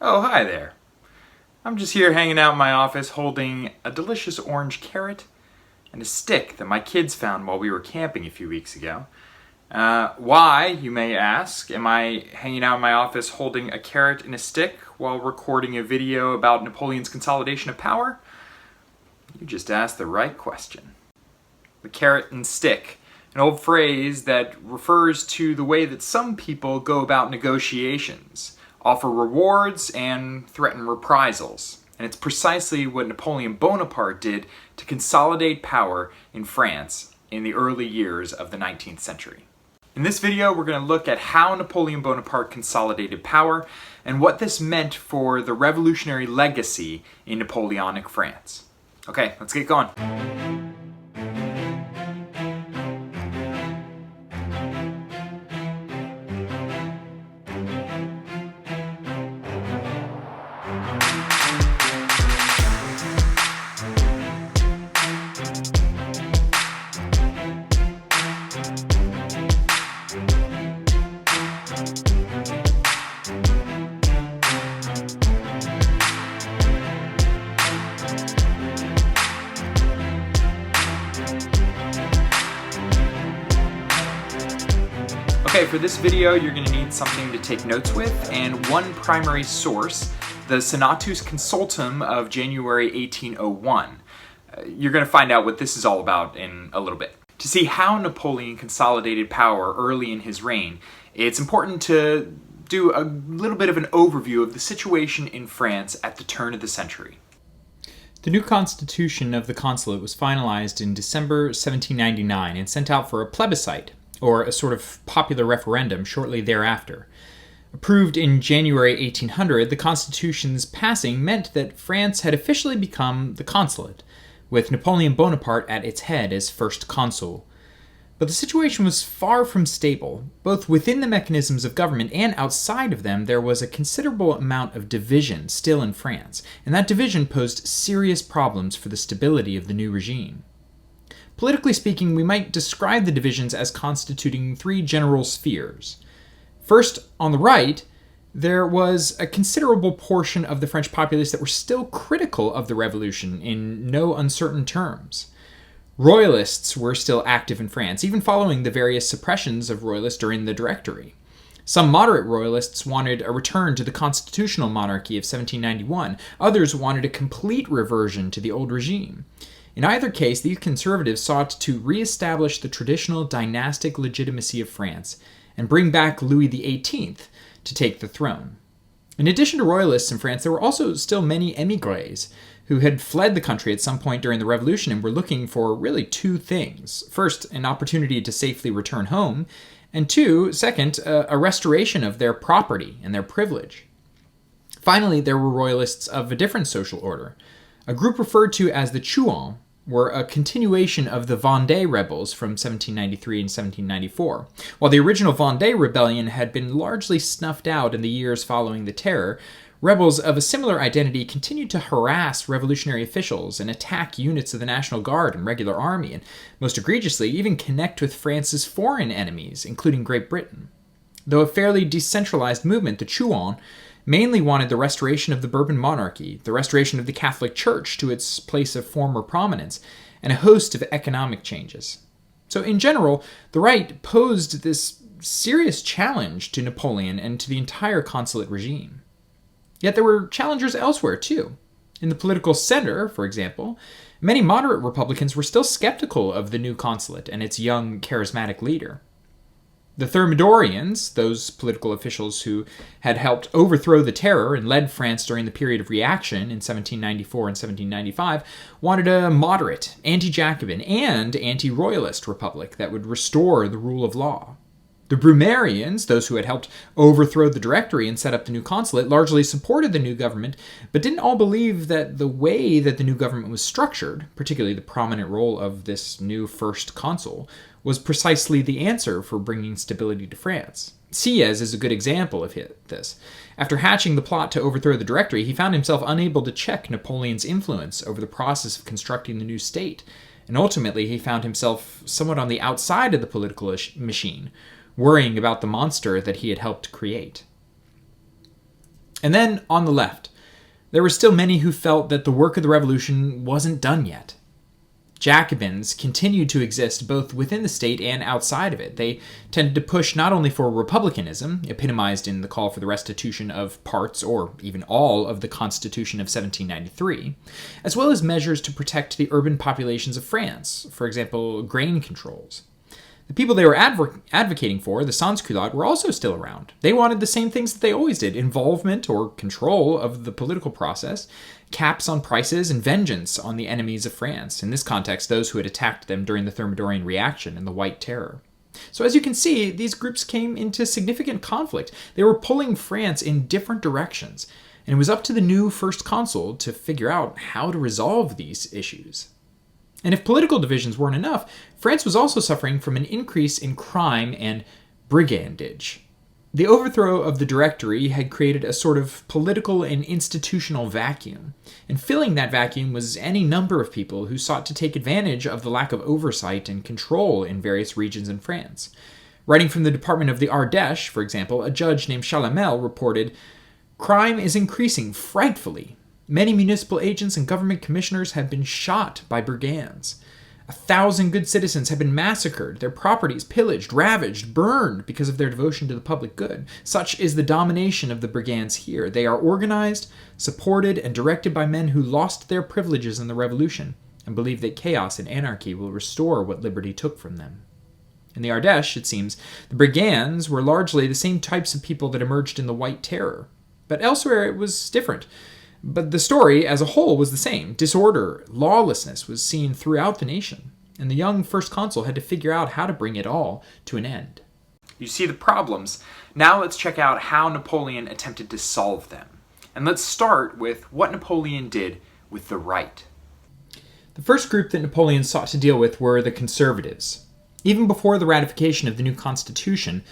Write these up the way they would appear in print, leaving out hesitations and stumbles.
Oh, hi there. I'm just here hanging out in my office holding a delicious orange carrot and a stick that my kids found while we were camping a few weeks ago. Why, you may ask, am I hanging out in my office holding a carrot and a stick while recording a video about Napoleon's consolidation of power? You just asked the right question. The carrot and stick, an old phrase that refers to the way that some people go about negotiations, offer rewards, and threaten reprisals. And it's precisely what Napoleon Bonaparte did to consolidate power in France in the early years of the 19th century. In this video, we're going to look at how Napoleon Bonaparte consolidated power and what this meant for the revolutionary legacy in Napoleonic France. Okay, let's get going. Okay, for this video, you're going to need something to take notes with, and one primary source, the Sinatus Consultant of January 1801. You're going to find out what this is all about in a little bit. To see how Napoleon consolidated power early in his reign, it's important to do a little bit of an overview of the situation in France at the turn of the century. The new constitution of the consulate was finalized in December 1799 and sent out for a plebiscite, or a sort of popular referendum, shortly thereafter. Approved in January 1800, the Constitution's passing meant that France had officially become the consulate, with Napoleon Bonaparte at its head as first consul. But the situation was far from stable. Both within the mechanisms of government and outside of them, there was a considerable amount of division still in France, and that division posed serious problems for the stability of the new regime. Politically speaking, we might describe the divisions as constituting three general spheres. First, on the right, there was a considerable portion of the French populace that were still critical of the revolution in no uncertain terms. Royalists were still active in France, even following the various suppressions of royalists during the Directory. Some moderate royalists wanted a return to the constitutional monarchy of 1791. Others wanted a complete reversion to the old regime. In either case, these conservatives sought to re-establish the traditional dynastic legitimacy of France and bring back Louis XVIII to take the throne. In addition to royalists in France, there were also still many émigrés who had fled the country at some point during the Revolution and were looking for really two things. First, an opportunity to safely return home, and second, a restoration of their property and their privilege. Finally, there were royalists of a different social order. A group referred to as the Chouans were a continuation of the Vendée rebels from 1793 and 1794. While the original Vendée rebellion had been largely snuffed out in the years following the Terror, rebels of a similar identity continued to harass revolutionary officials and attack units of the National Guard and regular army, and most egregiously, even connect with France's foreign enemies, including Great Britain. Though a fairly decentralized movement, the Chouans mainly wanted the restoration of the Bourbon monarchy, the restoration of the Catholic Church to its place of former prominence, and a host of economic changes. So in general, the right posed this serious challenge to Napoleon and to the entire consulate regime. Yet there were challengers elsewhere too. In the political center, for example, many moderate Republicans were still skeptical of the new consulate and its young, charismatic leader. The Thermidorians, those political officials who had helped overthrow the Terror and led France during the period of reaction in 1794 and 1795, wanted a moderate, anti-Jacobin, and anti-royalist republic that would restore the rule of law. The Brumairians, those who had helped overthrow the Directory and set up the new consulate, largely supported the new government, but didn't all believe that the way that the new government was structured, particularly the prominent role of this new first consul, was precisely the answer for bringing stability to France. Sieyès is a good example of this. After hatching the plot to overthrow the Directory, he found himself unable to check Napoleon's influence over the process of constructing the new state, and ultimately he found himself somewhat on the outside of the political machine, worrying about the monster that he had helped create. And then, on the left, there were still many who felt that the work of the revolution wasn't done yet. Jacobins continued to exist both within the state and outside of it. They tended to push not only for republicanism, epitomized in the call for the restitution of parts or even all of the Constitution of 1793, as well as measures to protect the urban populations of France, for example, grain controls. The people they were advocating for, the sans-culottes, were also still around. They wanted the same things that they always did: involvement or control of the political process, caps on prices, and vengeance on the enemies of France, in this context those who had attacked them during the Thermidorian reaction and the White Terror. So as you can see, these groups came into significant conflict. They were pulling France in different directions, and it was up to the new first consul to figure out how to resolve these issues. And if political divisions weren't enough, France was also suffering from an increase in crime and brigandage. The overthrow of the Directory had created a sort of political and institutional vacuum, and filling that vacuum was any number of people who sought to take advantage of the lack of oversight and control in various regions in France. Writing from the Department of the Ardèche, for example, a judge named Chalamel reported, "Crime is increasing frightfully. Many municipal agents and government commissioners have been shot by brigands. 1,000 good citizens have been massacred, their properties pillaged, ravaged, burned because of their devotion to the public good. Such is the domination of the brigands here. They are organized, supported, and directed by men who lost their privileges in the revolution and believe that chaos and anarchy will restore what liberty took from them." In the Ardèche, it seems, the brigands were largely the same types of people that emerged in the White Terror. But elsewhere it was different. But the story as a whole was the same. Disorder, lawlessness was seen throughout the nation, and the young first consul had to figure out how to bring it all to an end. You see the problems. Now let's check out how Napoleon attempted to solve them. And let's start with what Napoleon did with the right. The first group that Napoleon sought to deal with were the conservatives. Even before the ratification of the new constitution,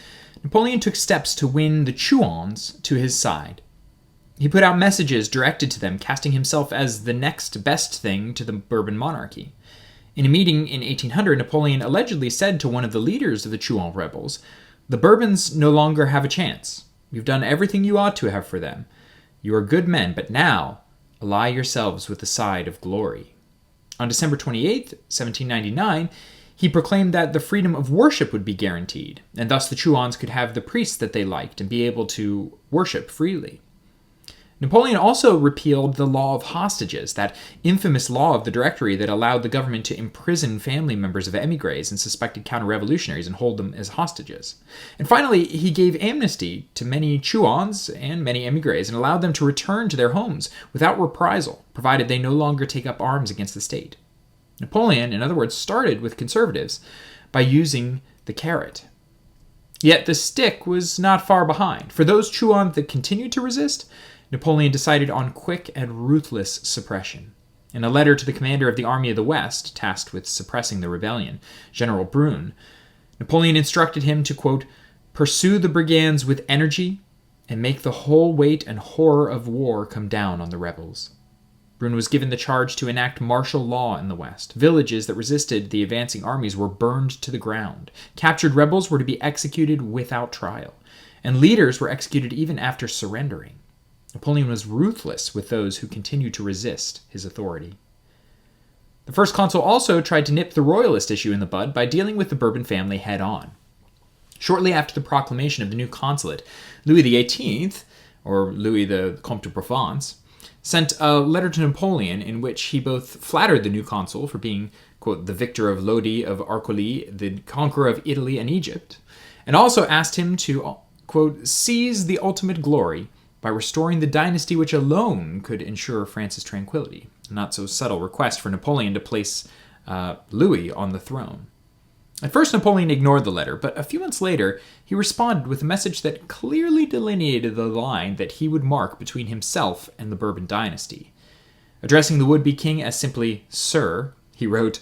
Napoleon took steps to win the Chouans to his side. He put out messages directed to them, casting himself as the next best thing to the Bourbon monarchy. In a meeting in 1800, Napoleon allegedly said to one of the leaders of the Chouan rebels, "The Bourbons no longer have a chance. You've done everything you ought to have for them. You are good men, but now ally yourselves with the side of glory." On December 28, 1799, he proclaimed that the freedom of worship would be guaranteed, and thus the Chouans could have the priests that they liked and be able to worship freely. Napoleon also repealed the law of hostages, that infamous law of the Directory that allowed the government to imprison family members of émigrés and suspected counter-revolutionaries and hold them as hostages. And finally, he gave amnesty to many Chouans and many émigrés and allowed them to return to their homes without reprisal, provided they no longer take up arms against the state. Napoleon, in other words, started with conservatives by using the carrot. Yet the stick was not far behind. For those Chouans that continued to resist, Napoleon decided on quick and ruthless suppression. In a letter to the commander of the Army of the West, tasked with suppressing the rebellion, General Brune, Napoleon instructed him to, quote, "pursue the brigands with energy and make the whole weight and horror of war come down on the rebels." Brune was given the charge to enact martial law in the West. Villages that resisted the advancing armies were burned to the ground. Captured rebels were to be executed without trial, and leaders were executed even after surrendering. Napoleon was ruthless with those who continued to resist his authority. The first consul also tried to nip the royalist issue in the bud by dealing with the Bourbon family head-on. Shortly after the proclamation of the new consulate, Louis XVIII, or Louis the Comte de Provence, sent a letter to Napoleon in which he both flattered the new consul for being, quote, "the victor of Lodi, of Arcoli, the conqueror of Italy and Egypt," and also asked him to, quote, "seize the ultimate glory by restoring the dynasty which alone could ensure France's tranquility." A not so subtle request for Napoleon to place Louis on the throne. At first, Napoleon ignored the letter, but a few months later, he responded with a message that clearly delineated the line that he would mark between himself and the Bourbon dynasty. Addressing the would-be king as simply "Sir," he wrote,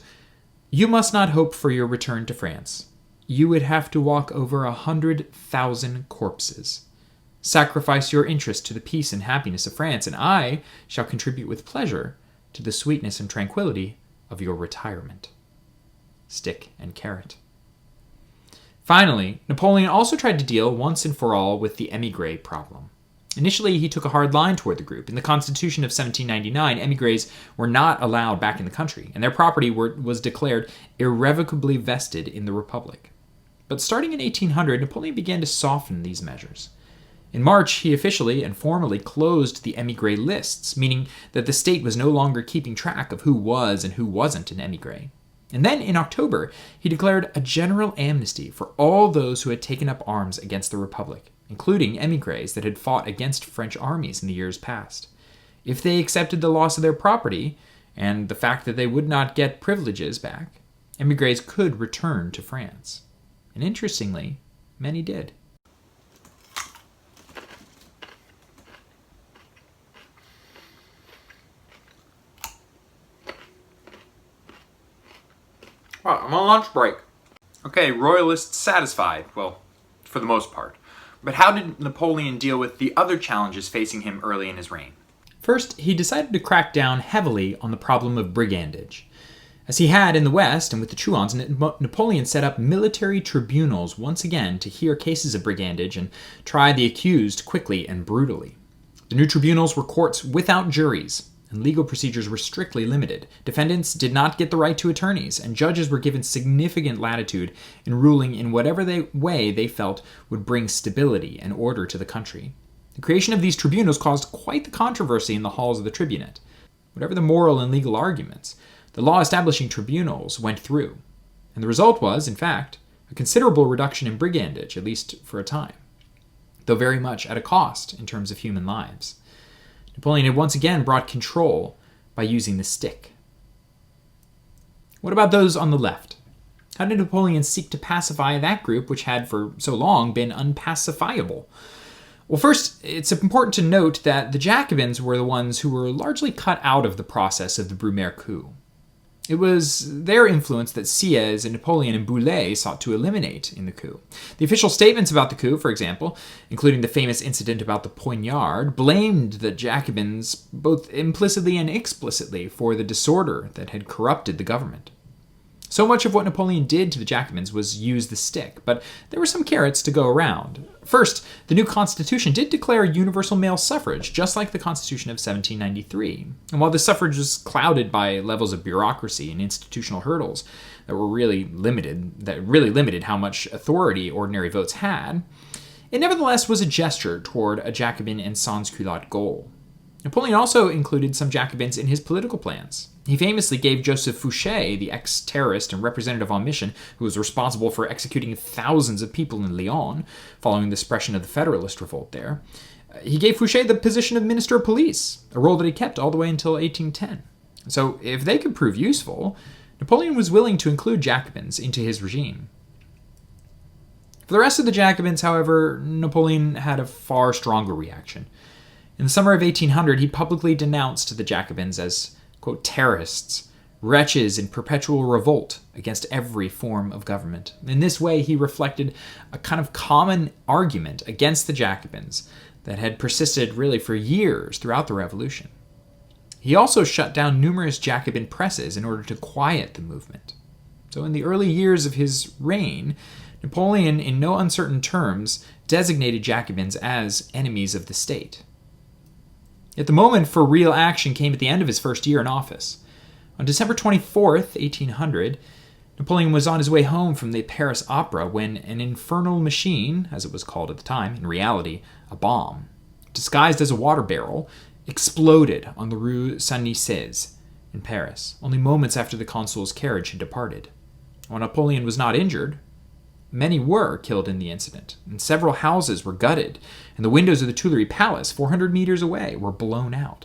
"You must not hope for your return to France. You would have to walk over 100,000 corpses. Sacrifice your interest to the peace and happiness of France, and I shall contribute with pleasure to the sweetness and tranquility of your retirement." Stick and carrot. Finally, Napoleon also tried to deal once and for all with the émigré problem. Initially, he took a hard line toward the group. In the Constitution of 1799, émigrés were not allowed back in the country, and their property was declared irrevocably vested in the Republic. But starting in 1800, Napoleon began to soften these measures. In March, he officially and formally closed the émigré lists, meaning that the state was no longer keeping track of who was and who wasn't an émigré. And then in October, he declared a general amnesty for all those who had taken up arms against the Republic, including émigrés that had fought against French armies in the years past. If they accepted the loss of their property and the fact that they would not get privileges back, émigrés could return to France. And interestingly, many did. Well, I'm on lunch break. Okay, royalists satisfied. Well, for the most part. But how did Napoleon deal with the other challenges facing him early in his reign? First, he decided to crack down heavily on the problem of brigandage. As he had in the West and with the Truans, Napoleon set up military tribunals once again to hear cases of brigandage and try the accused quickly and brutally. The new tribunals were courts without juries, and legal procedures were strictly limited. Defendants did not get the right to attorneys, and judges were given significant latitude in ruling in whatever way they felt would bring stability and order to the country. The creation of these tribunals caused quite the controversy in the halls of the tribunate. Whatever the moral and legal arguments, the law establishing tribunals went through, and the result was, in fact, a considerable reduction in brigandage, at least for a time, though very much at a cost in terms of human lives. Napoleon had once again brought control by using the stick. What about those on the left? How did Napoleon seek to pacify that group which had for so long been unpacifiable? Well, first, it's important to note that the Jacobins were the ones who were largely cut out of the process of the Brumaire coup. It was their influence that Sieyès and Napoleon and Bouillé sought to eliminate in the coup. The official statements about the coup, for example, including the famous incident about the poignard, blamed the Jacobins both implicitly and explicitly for the disorder that had corrupted the government. So much of what Napoleon did to the Jacobins was use the stick, but there were some carrots to go around. First, the new constitution did declare universal male suffrage, just like the Constitution of 1793. And while the suffrage was clouded by levels of bureaucracy and institutional hurdles that really limited how much authority ordinary votes had, it nevertheless was a gesture toward a Jacobin and sans-culotte goal. Napoleon also included some Jacobins in his political plans. He famously gave Joseph Fouché, the ex-terrorist and representative on mission, who was responsible for executing thousands of people in Lyon following the suppression of the Federalist revolt there. He gave Fouché the position of Minister of Police, a role that he kept all the way until 1810. So if they could prove useful, Napoleon was willing to include Jacobins into his regime. For the rest of the Jacobins, however, Napoleon had a far stronger reaction. In the summer of 1800, he publicly denounced the Jacobins as, quote, terrorists, wretches in perpetual revolt against every form of government. In this way, he reflected a kind of common argument against the Jacobins that had persisted really for years throughout the Revolution. He also shut down numerous Jacobin presses in order to quiet the movement. So in the early years of his reign, Napoleon, in no uncertain terms, designated Jacobins as enemies of the state. Yet the moment for real action came at the end of his first year in office. On December 24th, 1800, Napoleon was on his way home from the Paris Opera when an infernal machine, as it was called at the time, in reality, a bomb, disguised as a water barrel, exploded on the Rue Saint-Nicaise in Paris, only moments after the consul's carriage had departed. While Napoleon was not injured, many were killed in the incident, and several houses were gutted, and the windows of the Tuileries Palace, 400 meters away, were blown out.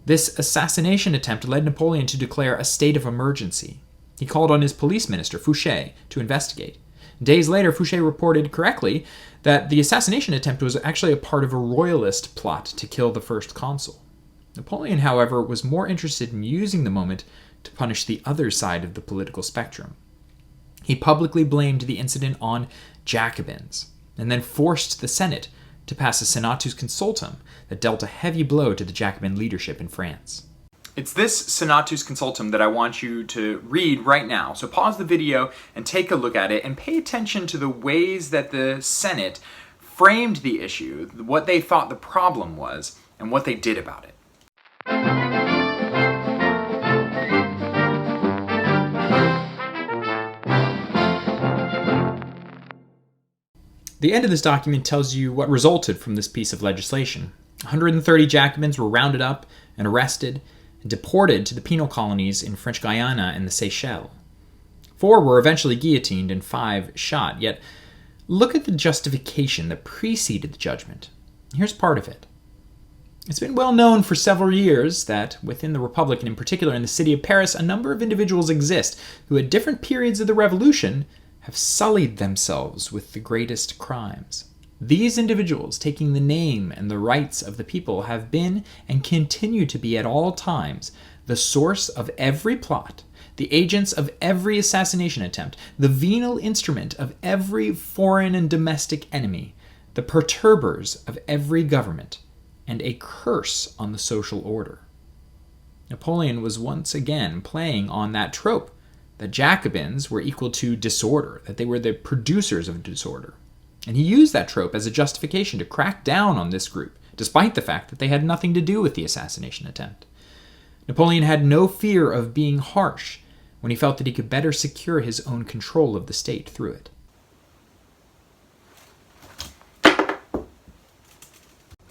This assassination attempt led Napoleon to declare a state of emergency. He called on his police minister, Fouché, to investigate. Days later, Fouché reported correctly that the assassination attempt was actually a part of a royalist plot to kill the first consul. Napoleon, however, was more interested in using the moment to punish the other side of the political spectrum. He publicly blamed the incident on Jacobins, and then forced the Senate to pass a Sinatus Consultant that dealt a heavy blow to the Jacobin leadership in France. It's this Sinatus Consultant that I want you to read right now. So pause the video and take a look at it and pay attention to the ways that the Senate framed the issue, what they thought the problem was, and what they did about it. The end of this document tells you what resulted from this piece of legislation. 130 Jacobins were rounded up and arrested and deported to the penal colonies in French Guiana and the Seychelles. 4 were eventually guillotined and 5 shot, yet look at the justification that preceded the judgment. Here's part of it. It's been well known for several years that, within the Republic, and in particular in the city of Paris, a number of individuals exist who at different periods of the Revolution have sullied themselves with the greatest crimes. These individuals, taking the name and the rights of the people, have been and continue to be at all times the source of every plot, the agents of every assassination attempt, the venal instrument of every foreign and domestic enemy, the perturbers of every government, and a curse on the social order. Napoleon was once again playing on that trope that Jacobins were equal to disorder, that they were the producers of disorder. And he used that trope as a justification to crack down on this group, despite the fact that they had nothing to do with the assassination attempt. Napoleon had no fear of being harsh when he felt that he could better secure his own control of the state through it.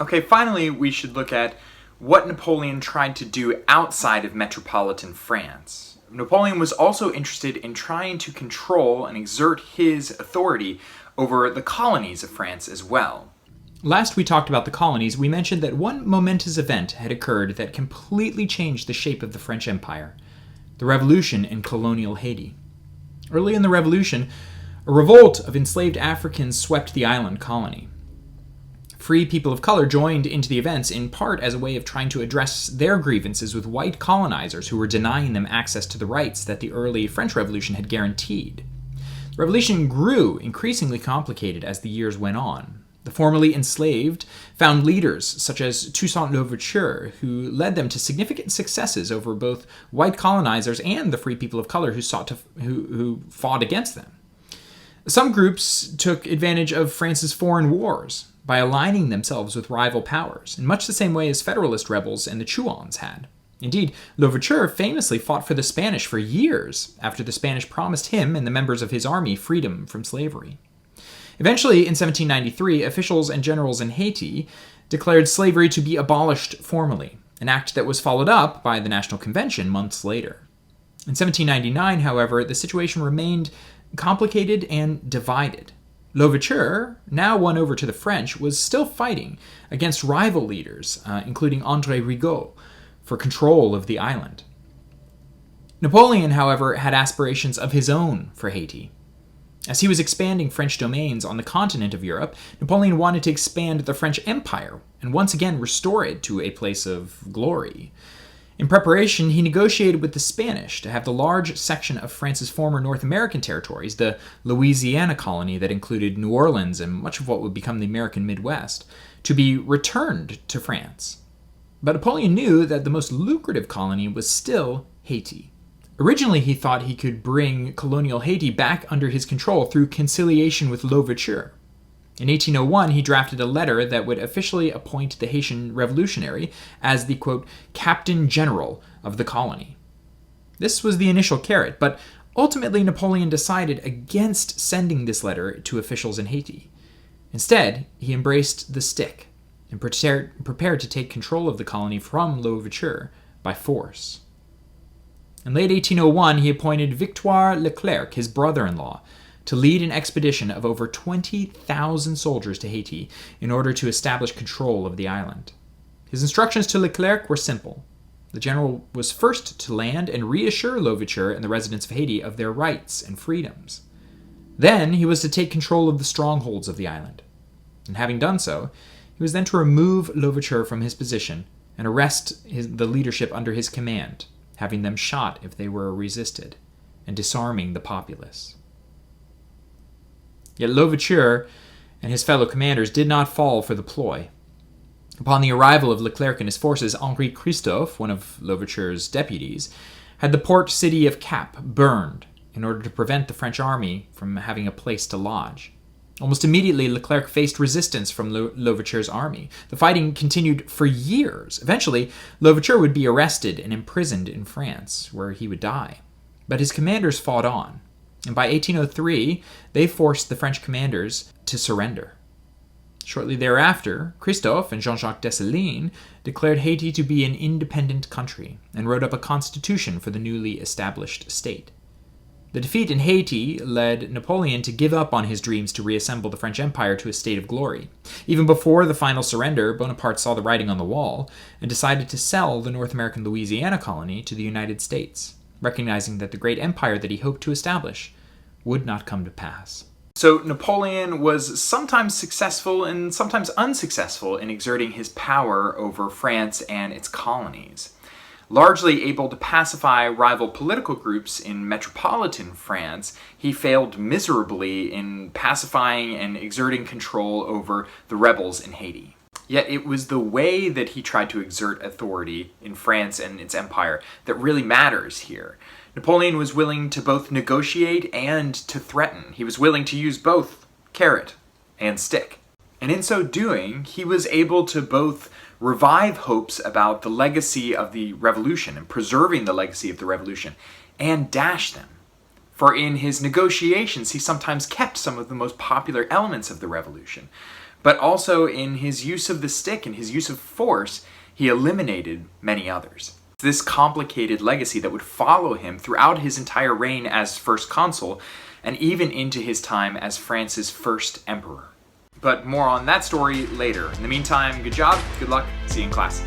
Okay, finally, we should look at what Napoleon tried to do outside of metropolitan France. Napoleon was also interested in trying to control and exert his authority over the colonies of France as well. Last we talked about the colonies, we mentioned that one momentous event had occurred that completely changed the shape of the French Empire: the revolution in colonial Haiti. Early in the revolution, a revolt of enslaved Africans swept the island colony. Free people of color joined into the events in part as a way of trying to address their grievances with white colonizers who were denying them access to the rights that the early French Revolution had guaranteed. The revolution grew increasingly complicated as the years went on. The formerly enslaved found leaders such as Toussaint Louverture, who led them to significant successes over both white colonizers and the free people of color who fought against them. Some groups took advantage of France's foreign wars by aligning themselves with rival powers, in much the same way as Federalist rebels and the Chouans had. Indeed, Louverture famously fought for the Spanish for years after the Spanish promised him and the members of his army freedom from slavery. Eventually, in 1793, officials and generals in Haiti declared slavery to be abolished formally, an act that was followed up by the National Convention months later. In 1799, however, the situation remained complicated and divided. Louverture, now won over to the French, was still fighting against rival leaders, including André Rigaud, for control of the island. Napoleon, however, had aspirations of his own for Haiti. As he was expanding French domains on the continent of Europe, Napoleon wanted to expand the French Empire and once again restore it to a place of glory. In preparation, he negotiated with the Spanish to have the large section of France's former North American territories, the Louisiana colony that included New Orleans and much of what would become the American Midwest, to be returned to France. But Napoleon knew that the most lucrative colony was still Haiti. Originally, he thought he could bring colonial Haiti back under his control through conciliation with Louverture. In 1801, he drafted a letter that would officially appoint the Haitian revolutionary as the, quote, Captain General of the colony. This was the initial carrot, but ultimately Napoleon decided against sending this letter to officials in Haiti. Instead, he embraced the stick and prepared to take control of the colony from Louverture by force. In late 1801, he appointed Victoire Leclerc, his brother-in-law, to lead an expedition of over 20,000 soldiers to Haiti in order to establish control of the island. His instructions to Leclerc were simple. The general was first to land and reassure Louverture and the residents of Haiti of their rights and freedoms. Then he was to take control of the strongholds of the island. And having done so, he was then to remove Louverture from his position and arrest the leadership under his command, having them shot if they were resisted, and disarming the populace. Yet Louverture and his fellow commanders did not fall for the ploy. Upon the arrival of Leclerc and his forces, Henri Christophe, one of Louverture's deputies, had the port city of Cap burned in order to prevent the French army from having a place to lodge. Almost immediately, Leclerc faced resistance from Louverture's army. The fighting continued for years. Eventually, Louverture would be arrested and imprisoned in France, where he would die. But his commanders fought on, and by 1803, they forced the French commanders to surrender. Shortly thereafter, Christophe and Jean-Jacques Dessalines declared Haiti to be an independent country and wrote up a constitution for the newly established state. The defeat in Haiti led Napoleon to give up on his dreams to reassemble the French Empire to a state of glory. Even before the final surrender, Bonaparte saw the writing on the wall and decided to sell the North American Louisiana colony to the United States, recognizing that the great empire that he hoped to establish would not come to pass. So Napoleon was sometimes successful and sometimes unsuccessful in exerting his power over France and its colonies. Largely able to pacify rival political groups in metropolitan France, he failed miserably in pacifying and exerting control over the rebels in Haiti. Yet it was the way that he tried to exert authority in France and its empire that really matters here. Napoleon was willing to both negotiate and to threaten. He was willing to use both carrot and stick. And in so doing, he was able to both revive hopes about the legacy of the revolution and preserving the legacy of the revolution, and dash them. For in his negotiations, he sometimes kept some of the most popular elements of the revolution, but also in his use of the stick and his use of force, he eliminated many others. This complicated legacy that would follow him throughout his entire reign as first consul, and even into his time as France's first emperor. But more on that story later. In the meantime, good job, good luck, see you in class.